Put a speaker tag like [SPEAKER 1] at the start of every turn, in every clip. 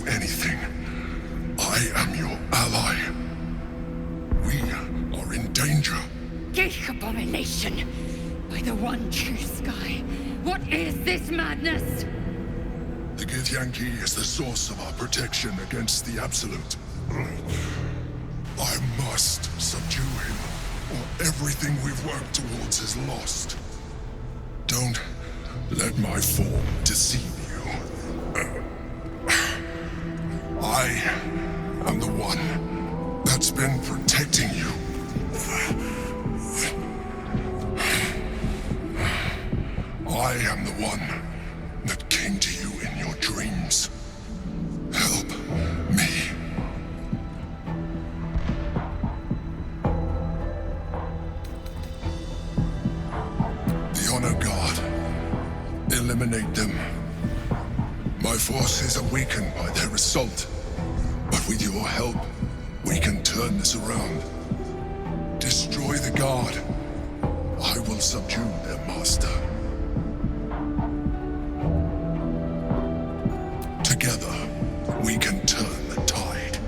[SPEAKER 1] anything. I am your ally. We are in danger.
[SPEAKER 2] Geek abomination! By the one true sky, what is this madness?
[SPEAKER 1] The Githyanki is the source of our protection against the Absolute. I must subdue him, or everything we've worked towards is lost. Don't let my form deceive you. I am the one that's been protecting you. I am the one that came to you in your dreams. Help me. The Honor Guard. Eliminate them. My forces are weakened by their assault, but with your help, we can turn this around. Destroy the Guard. I will subdue their master. Together, we can turn the tide.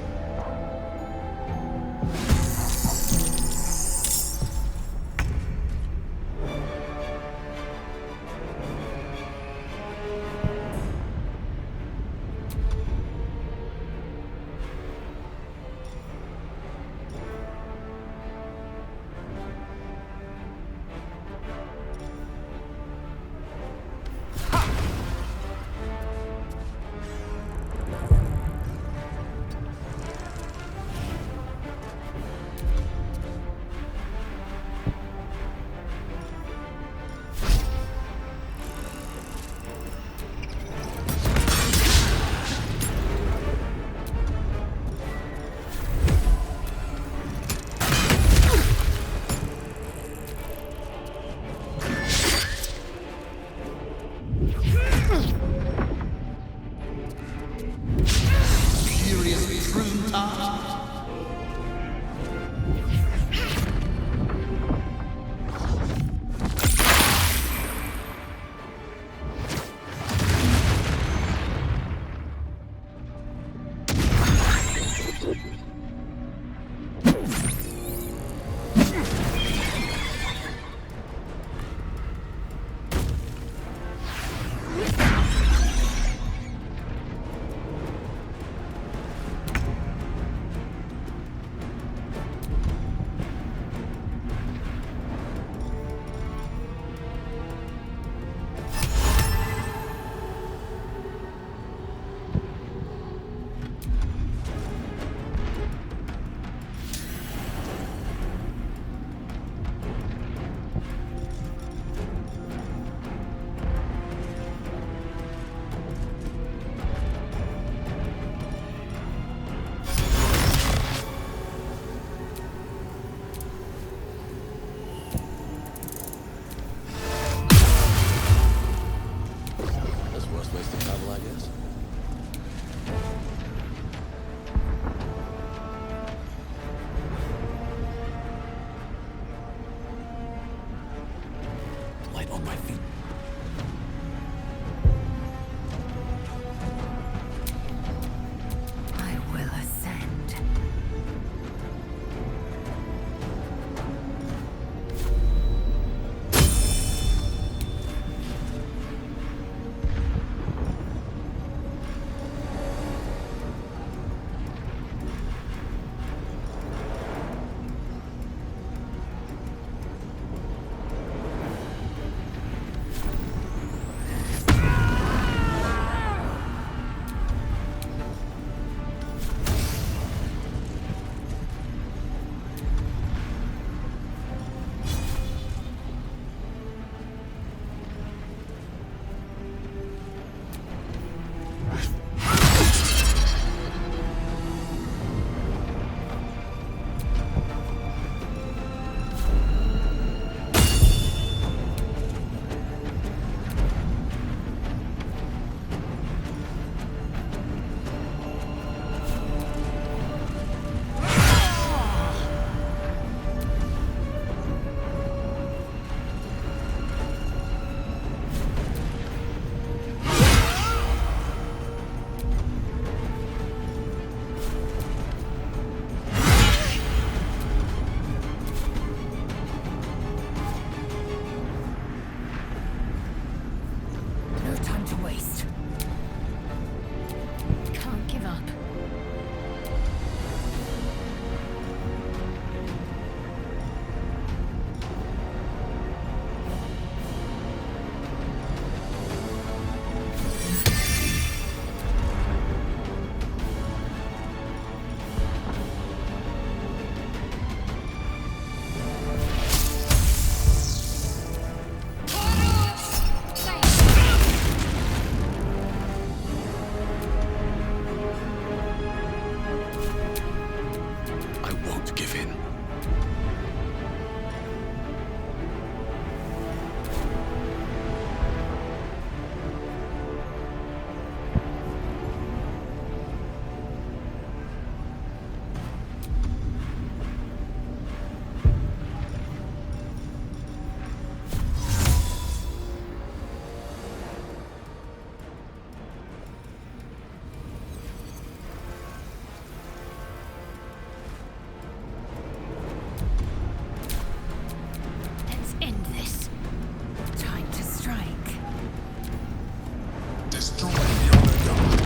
[SPEAKER 1] Destroy the Honor God.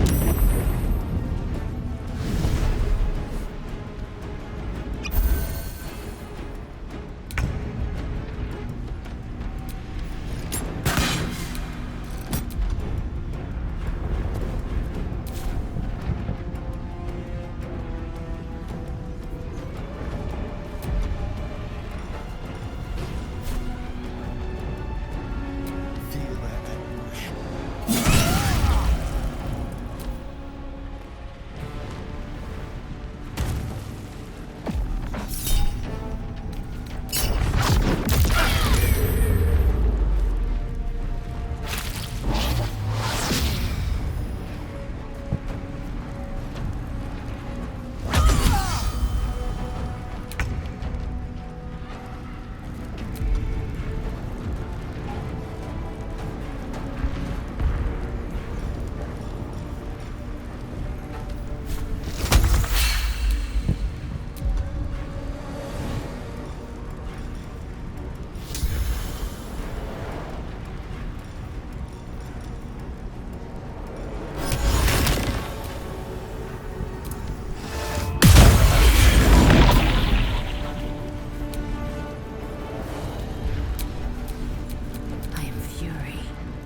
[SPEAKER 2] I am fury.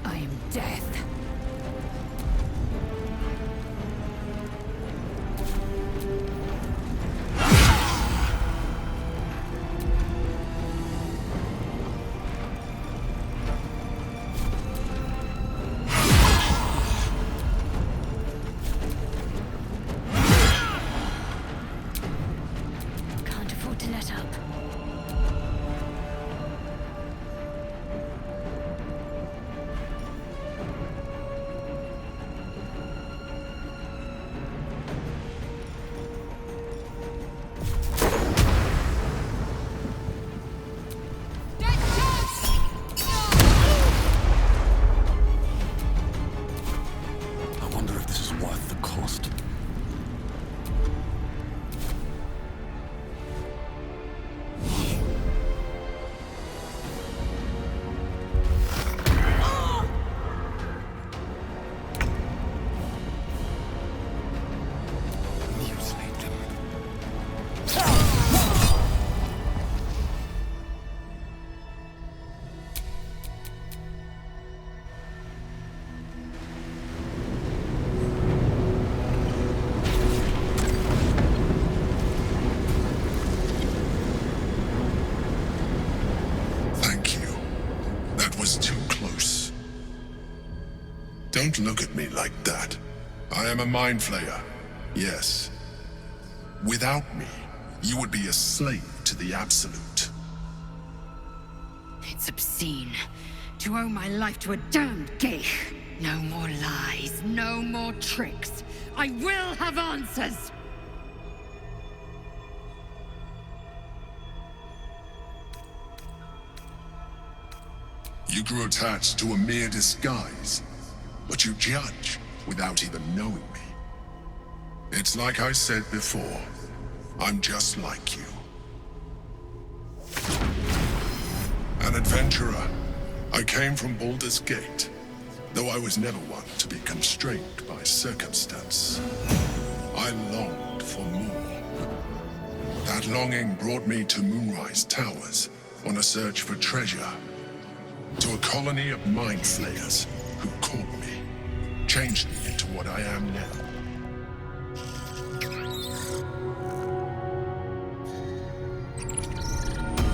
[SPEAKER 2] I am death. Can't afford to let up.
[SPEAKER 3] I wonder if this is worth the cost. Mutilate them.
[SPEAKER 1] Thank you. That was too close. Don't look at me like that. I am a mind flayer. Yes. Without me, you would be a slave to the Absolute.
[SPEAKER 2] It's obscene. To owe my life to a damned geek. No more lies, no more tricks. I will have answers!
[SPEAKER 1] You grew attached to a mere disguise, but you judge without even knowing me. It's like I said before, I'm just like you. An adventurer, I came from Baldur's Gate, though I was never one to be constrained by circumstance. I longed for more. That longing brought me to Moonrise Towers on a search for treasure. To a colony of mind flayers who caught me, changed me into what I am now.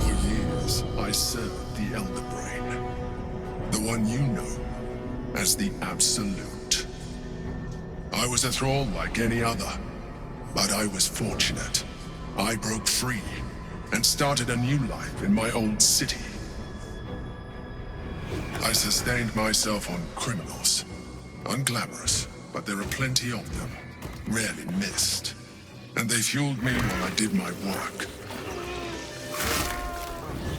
[SPEAKER 1] For years, I served the Elder Brain, the one you know as the Absolute. I was a thrall like any other, but I was fortunate. I broke free and started a new life in my old city. I sustained myself on criminals. Unglamorous, but there are plenty of them. Rarely missed. And they fueled me while I did my work.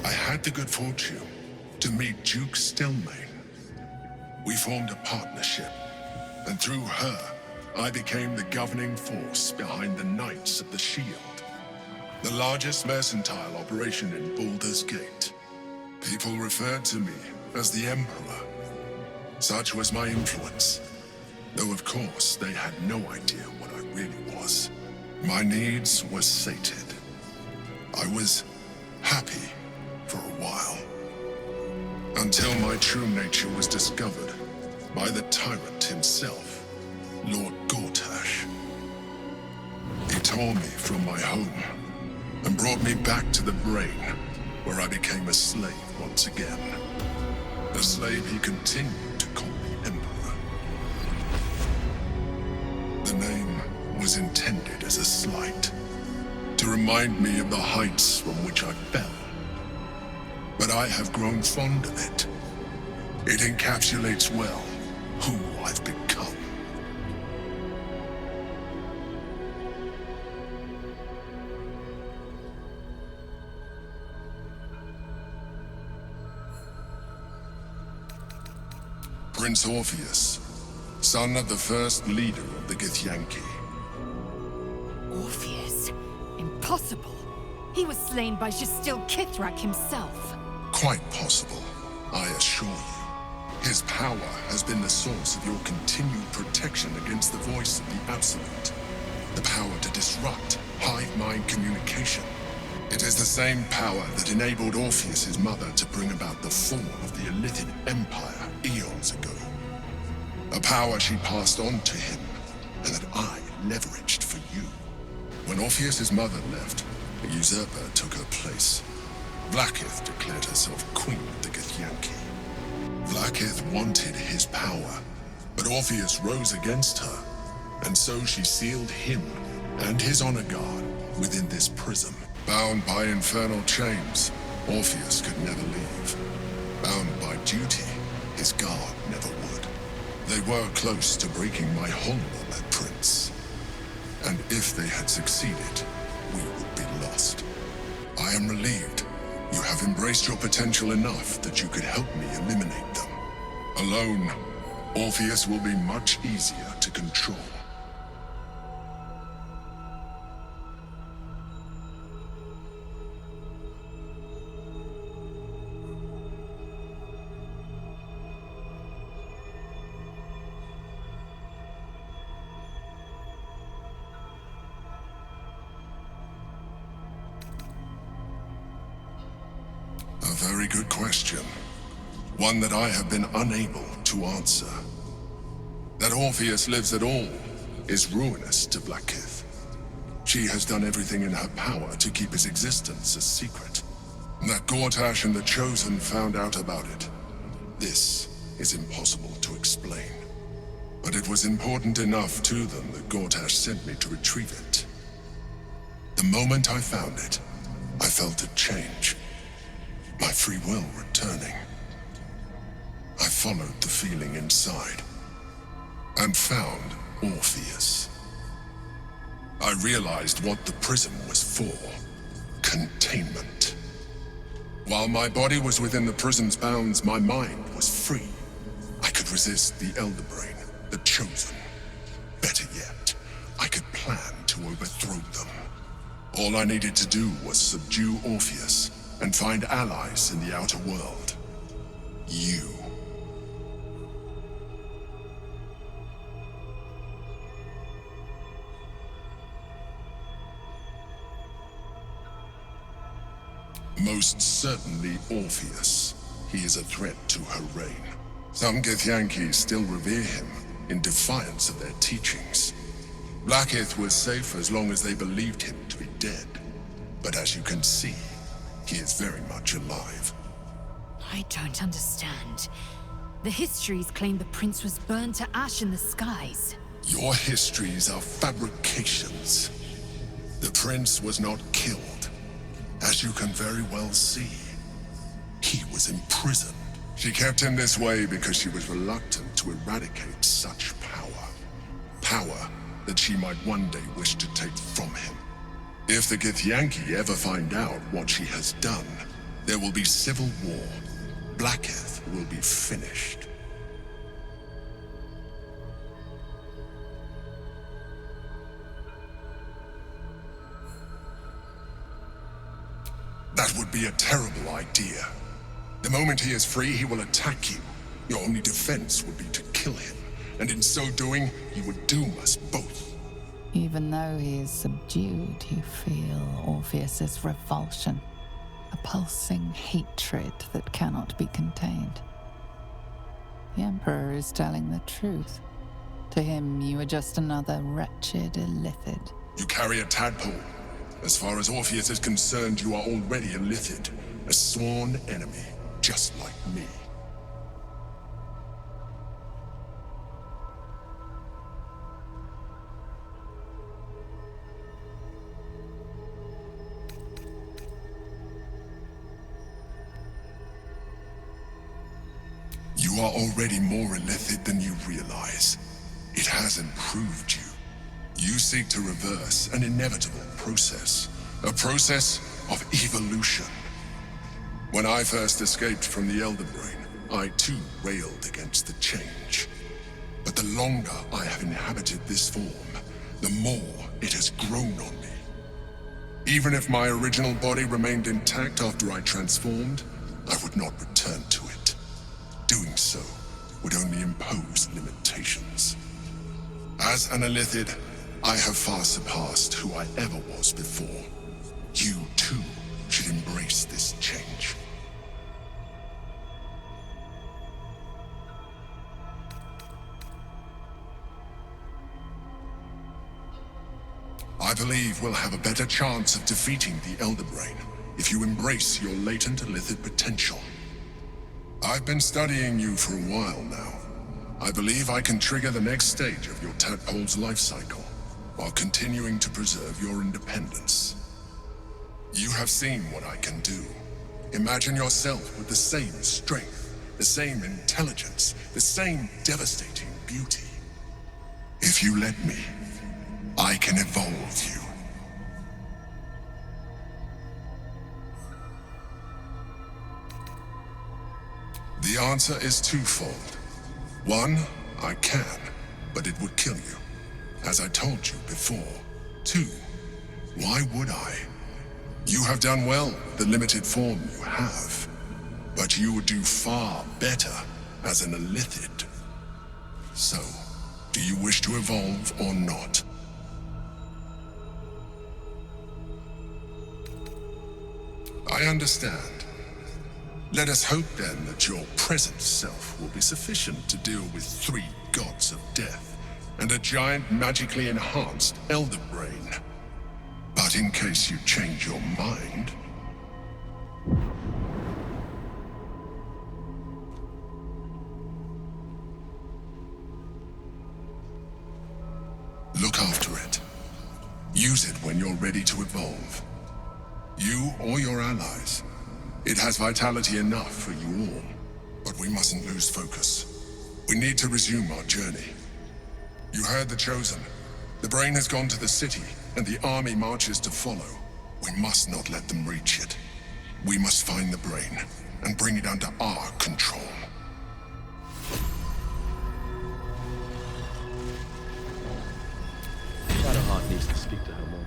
[SPEAKER 1] I had the good fortune to meet Duke Stelmane. We formed a partnership, and through her, I became the governing force behind the Knights of the Shield, the largest mercantile operation in Baldur's Gate. People referred to me as the Emperor. Such was my influence. Though of course, they had no idea what I really was. My needs were sated. I was happy for a while. Until my true nature was discovered by the tyrant himself, Lord Gortash. He tore me from my home and brought me back to the brain, where I became a slave once again. A slave he continued to call the Emperor. The name was intended as a slight, to remind me of the heights from which I fell. But I have grown fond of it. It encapsulates well who I've become. Prince Orpheus, son of the first leader of the Githyanki.
[SPEAKER 2] Orpheus? Impossible. He was slain by Justil Kithrak himself.
[SPEAKER 1] Quite possible, I assure you. His power has been the source of your continued protection against the voice of the Absolute. The power to disrupt hive mind communication. It is the same power that enabled Orpheus's mother to bring about the fall of the Illithid Empire eons ago. A power she passed on to him, and that I leveraged for you. When Orpheus's mother left, a usurper took her place. Blackith declared herself queen of the Githyanki. Blackith wanted his power, but Orpheus rose against her, and so she sealed him and his honor guard within this prison. Bound by infernal chains, Orpheus could never leave. Bound by duty, his guard never would. They were close to breaking my hold on that prince. And if they had succeeded, we would be lost. I am relieved. You have embraced your potential enough that you could help me eliminate them. Alone, Orpheus will be much easier to control. A very good question. One that I have been unable to answer. That Orpheus lives at all is ruinous to Blackith. She has done everything in her power to keep his existence a secret. That Gortash and the Chosen found out about it. This is impossible to explain. But it was important enough to them that Gortash sent me to retrieve it. The moment I found it, I felt a change. My free will returning. I followed the feeling inside and found Orpheus. I realized what the prison was for. Containment. While my body was within the prison's bounds, my mind was free. I could resist the Elder Brain, the Chosen. Better yet, I could plan to overthrow them. All I needed to do was subdue Orpheus and find allies in the outer world. You. Most certainly Orpheus. He is a threat to her reign. Some Githyanki still revere him in defiance of their teachings. Blackith was safe as long as they believed him to be dead. But as you can see, he is very much alive.
[SPEAKER 2] I don't understand. The histories claim the prince was burned to ash in the skies.
[SPEAKER 1] Your histories are fabrications. The prince was not killed. As you can very well see, he was imprisoned. She kept him this way because she was reluctant to eradicate such power. Power that she might one day wish to take from him. If the Githyanki ever find out what she has done, there will be civil war. Blackith will be finished. That would be a terrible idea. The moment he is free, he will attack you. Your only defense would be to kill him, and in so doing, you would doom us both.
[SPEAKER 4] Even though he is subdued, you feel Orpheus's revulsion, a pulsing hatred that cannot be contained. The Emperor is telling the truth. To him, you are just another wretched illithid.
[SPEAKER 1] You carry a tadpole. As far as Orpheus is concerned, you are already a lithid, a sworn enemy, just like me. You are already more illithid than you realize. It has improved you. You seek to reverse an inevitable process. A process of evolution. When I first escaped from the Elder Brain, I too railed against the change. But the longer I have inhabited this form, the more it has grown on me. Even if my original body remained intact after I transformed, I would not return to it. Doing so would only impose limitations. As an illithid, I have far surpassed who I ever was before. You too should embrace this change. I believe we'll have a better chance of defeating the Elder Brain if you embrace your latent illithid potential. I've been studying you for a while now. I believe I can trigger the next stage of your tadpole's life cycle, while continuing to preserve your independence. You have seen what I can do. Imagine yourself with the same strength, the same intelligence, the same devastating beauty. If you let me, I can evolve you. The answer is twofold. One, I can, but it would kill you, as I told you before. Two, why would I? You have done well with the limited form you have, but you would do far better as an illithid. So, do you wish to evolve or not? I understand. Let us hope then that your present self will be sufficient to deal with 3 gods of death and a giant magically enhanced Elder Brain. But in case you change your mind... look after it. Use it when you're ready to evolve. You or your allies. It has vitality enough for you all, but we mustn't lose focus. We need to resume our journey. You heard the Chosen. The Brain has gone to the city, and the army marches to follow. We must not let them reach it. We must find the Brain, and bring it under our control.
[SPEAKER 5] Shadowheart needs to speak to her more.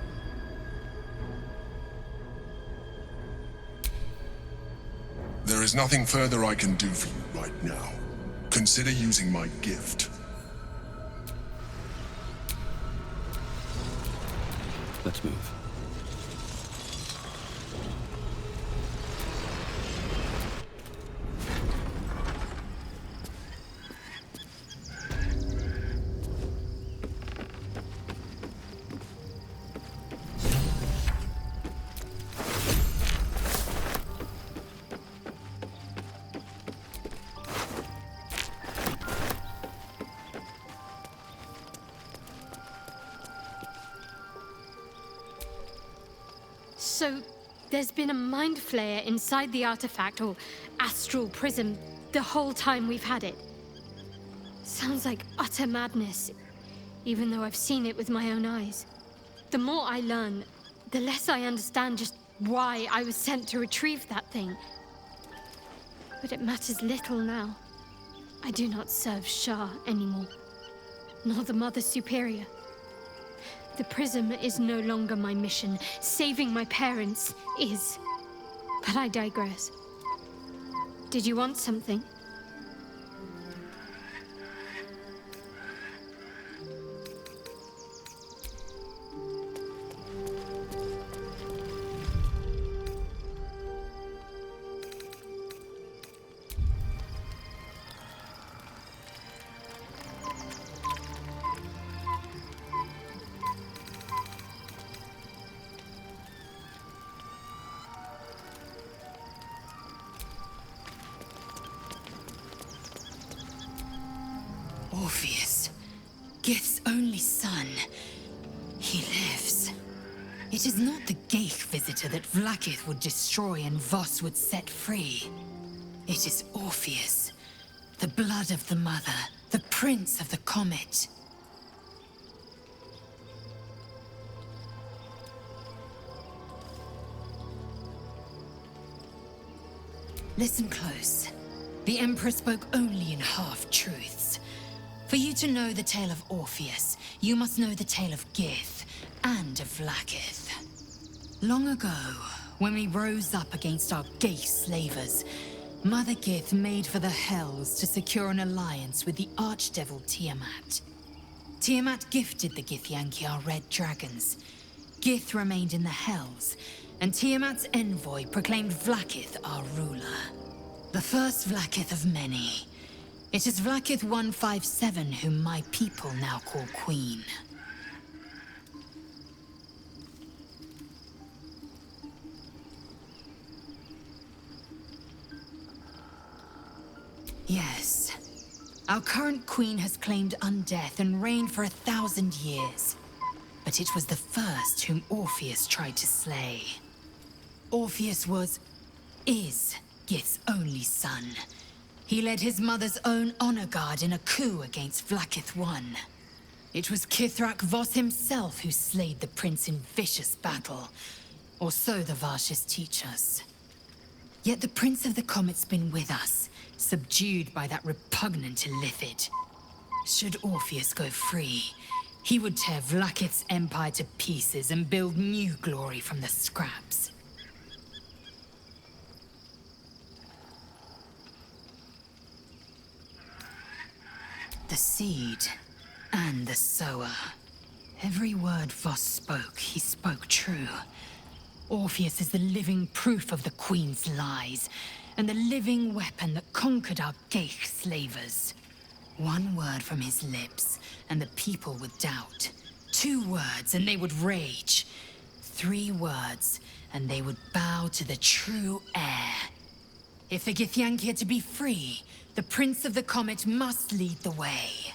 [SPEAKER 1] There is nothing further I can do for you right now. Consider using my gift.
[SPEAKER 3] Let's move.
[SPEAKER 2] So, there's been a mind flayer inside the artifact, or astral prism, the whole time we've had it. Sounds like utter madness, even though I've seen it with my own eyes. The more I learn, the less I understand just why I was sent to retrieve that thing. But it matters little now. I do not serve Shah anymore, nor the Mother Superior. The prism is no longer my mission. Saving my parents is. But I digress. Did you want something?
[SPEAKER 6] Gith's only son. He lives. It is not the Geich visitor that Vlaakith would destroy and Voss would set free. It is Orpheus, the blood of the mother, the prince of the comet. Listen close. The Emperor spoke only in half-truths. For you to know the tale of Orpheus, you must know the tale of Gith and of Vlaakith. Long ago, when we rose up against our Geich slavers, Mother Gith made for the Hells to secure an alliance with the archdevil Tiamat. Tiamat gifted the Githyanki our red dragons. Gith remained in the Hells, and Tiamat's envoy proclaimed Vlaakith our ruler. The first Vlaakith of many. It is Vlaakith 157 whom my people now call Queen. Yes. Our current queen has claimed undeath and reigned for 1,000 years. But it was the first whom Orpheus tried to slay. Orpheus is Gith's only son. He led his mother's own honor guard in a coup against Vlaakith I. It was Kithrak Voss himself who slayed the prince in vicious battle. Or so the Varshas teach us. Yet the Prince of the Comet's been with us, subdued by that repugnant Illithid. Should Orpheus go free, he would tear Vlaakith's empire to pieces and build new glory from the scraps. The seed and the sower. Every word Voss spoke, he spoke true. Orpheus is the living proof of the Queen's lies, and the living weapon that conquered our Geich slavers. One word from his lips, and the people would doubt. 2 words, and they would rage. 3 words, and they would bow to the true heir. If the Githyanki are to be free, the Prince of the Comet must lead the way.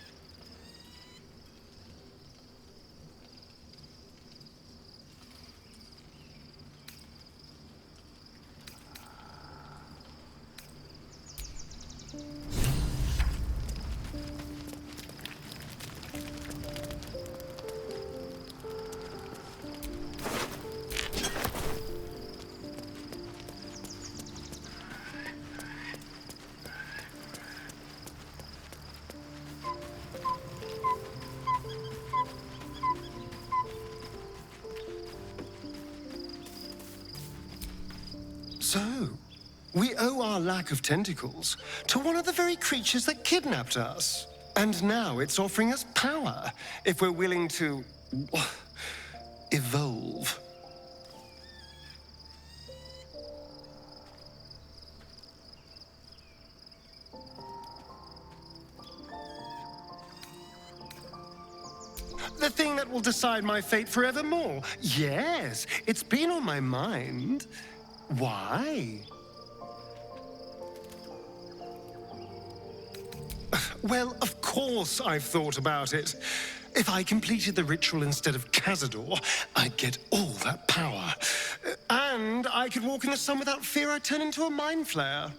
[SPEAKER 7] So, we owe our lack of tentacles to one of the very creatures that kidnapped us. And now it's offering us power, if we're willing to evolve. The thing that will decide my fate forevermore. Yes, it's been on my mind. Why? Well, of course I've thought about it. If I completed the ritual instead of Cazador, I'd get all that power. And I could walk in the sun without fear I'd turn into a mind flayer.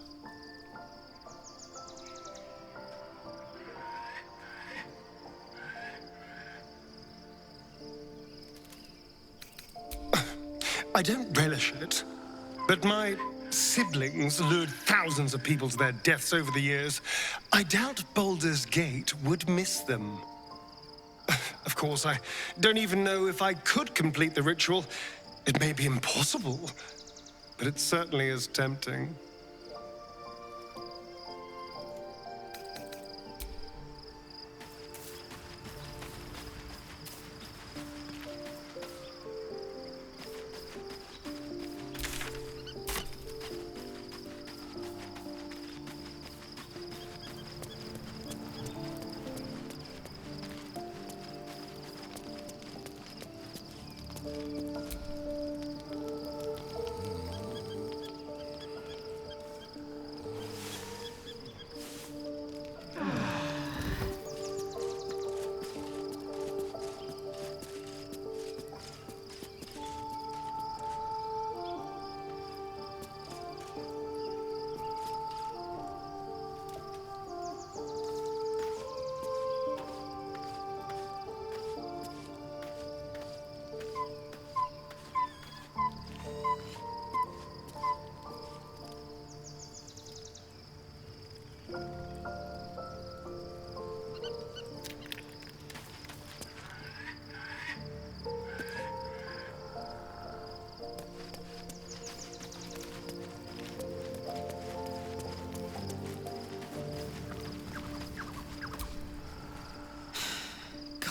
[SPEAKER 7] I don't relish it. But my siblings lured thousands of people to their deaths over the years. I doubt Baldur's Gate would miss them. Of course, I don't even know if I could complete the ritual. It may be impossible, but it certainly is tempting.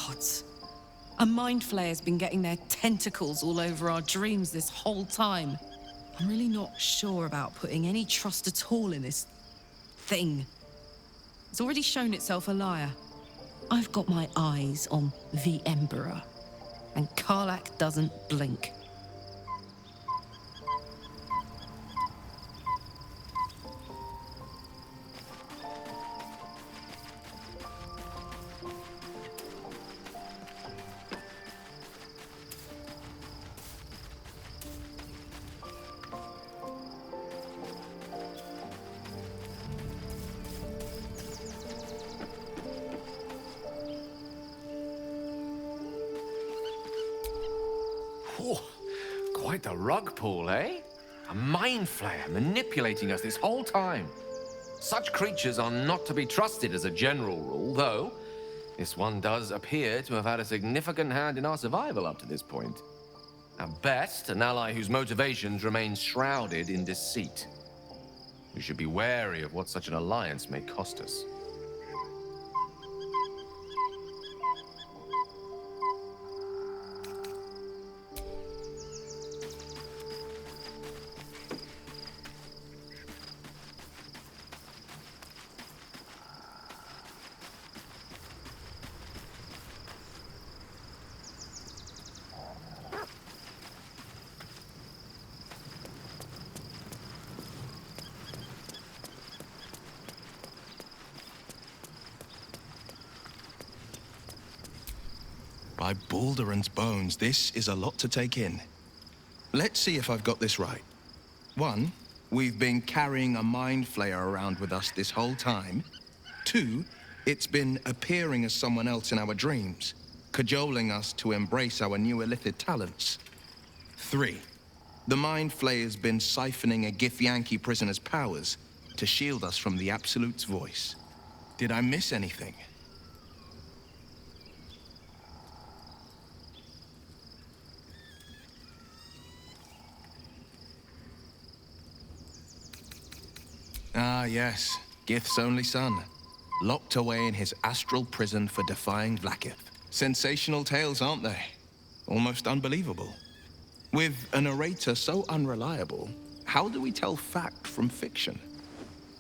[SPEAKER 8] Gods. A mind flayer's been getting their tentacles all over our dreams this whole time. I'm really not sure about putting any trust at all in this thing. It's already shown itself a liar. I've got my eyes on the Emperor, and Karlach doesn't blink.
[SPEAKER 9] Oh, quite the rug pull, eh? A mind flayer manipulating us this whole time. Such creatures are not to be trusted as a general rule, though this one does appear to have had a significant hand in our survival up to this point. At best, an ally whose motivations remain shrouded in deceit. We should be wary of what such an alliance may cost us.
[SPEAKER 10] By Baldur's bones, this is a lot to take in. Let's see if I've got this right. 1, we've been carrying a mind flayer around with us this whole time. 2, it's been appearing as someone else in our dreams, cajoling us to embrace our new illithid talents. 3, the mind flayer's been siphoning a Githyanki prisoner's powers to shield us from the Absolute's voice. Did I miss anything? Ah, yes. Gith's only son. Locked away in his astral prison for defying Vlaakith. Sensational tales, aren't they? Almost unbelievable. With a narrator so unreliable, how do we tell fact from fiction?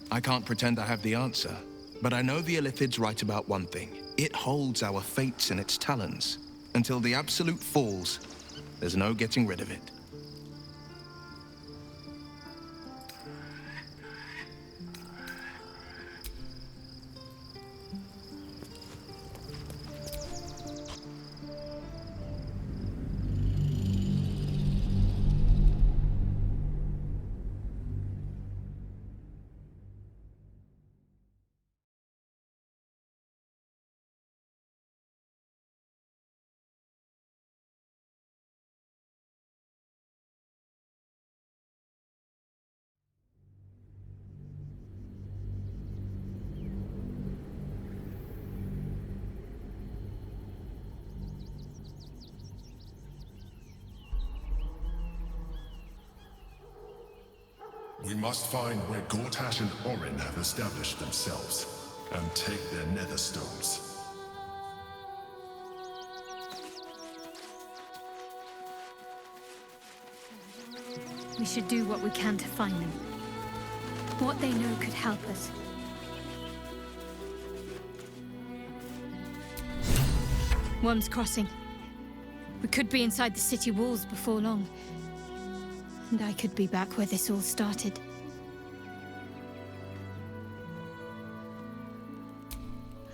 [SPEAKER 10] I can't pretend I have the answer, but I know the Illithid's right about one thing. It holds our fates in its talons. Until the Absolute falls, there's no getting rid of it.
[SPEAKER 1] We must find where Gortash and Orin have established themselves, and take their nether stones.
[SPEAKER 2] We should do what we can to find them. What they know could help us. Worm's Crossing. We could be inside the city walls before long. And I could be back where this all started.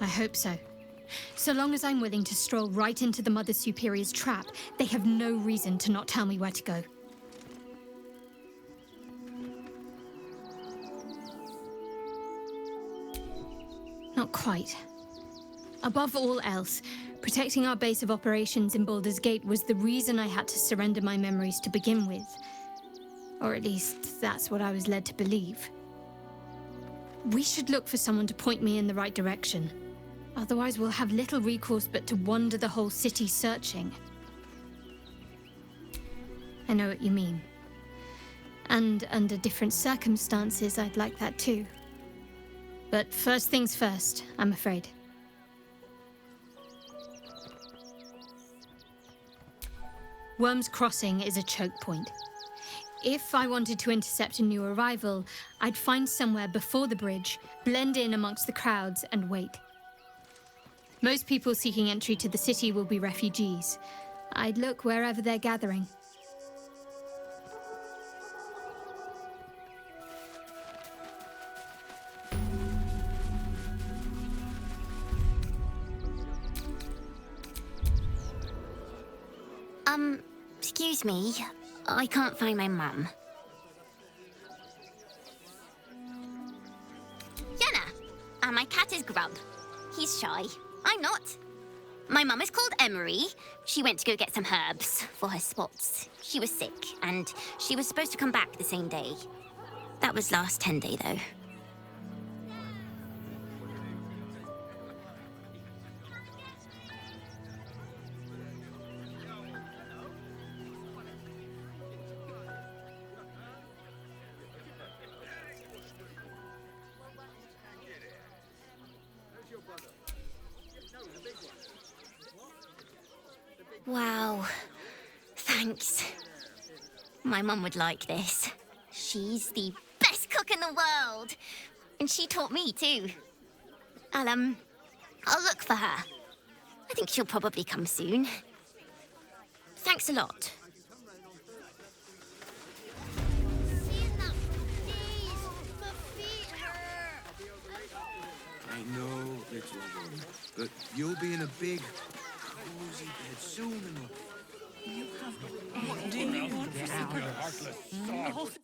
[SPEAKER 2] I hope so. So long as I'm willing to stroll right into the Mother Superior's trap, they have no reason to not tell me where to go. Not quite. Above all else, protecting our base of operations in Baldur's Gate was the reason I had to surrender my memories to begin with. Or at least, that's what I was led to believe. We should look for someone to point me in the right direction. Otherwise, we'll have little recourse but to wander the whole city searching. I know what you mean. And under different circumstances, I'd like that too. But first things first, I'm afraid. Worm's Crossing is a choke point. If I wanted to intercept a new arrival, I'd find somewhere before the bridge, blend in amongst the crowds, and wait. Most people seeking entry to the city will be refugees. I'd look wherever they're gathering.
[SPEAKER 11] Excuse me. I can't find my mum. Yenna! And my cat is Grub. He's shy. I'm not. My mum is called Emery. She went to go get some herbs for her spots. She was sick, and she was supposed to come back the same day. That was last 10 day, though. Wow. Thanks. My mum would like this. She's the best cook in the world. And she taught me too. I'll look for her. I think she'll probably come soon. Thanks a lot.
[SPEAKER 3] I know, little one, but you'll be in a big, cozy bed soon enough.
[SPEAKER 8] What do you want?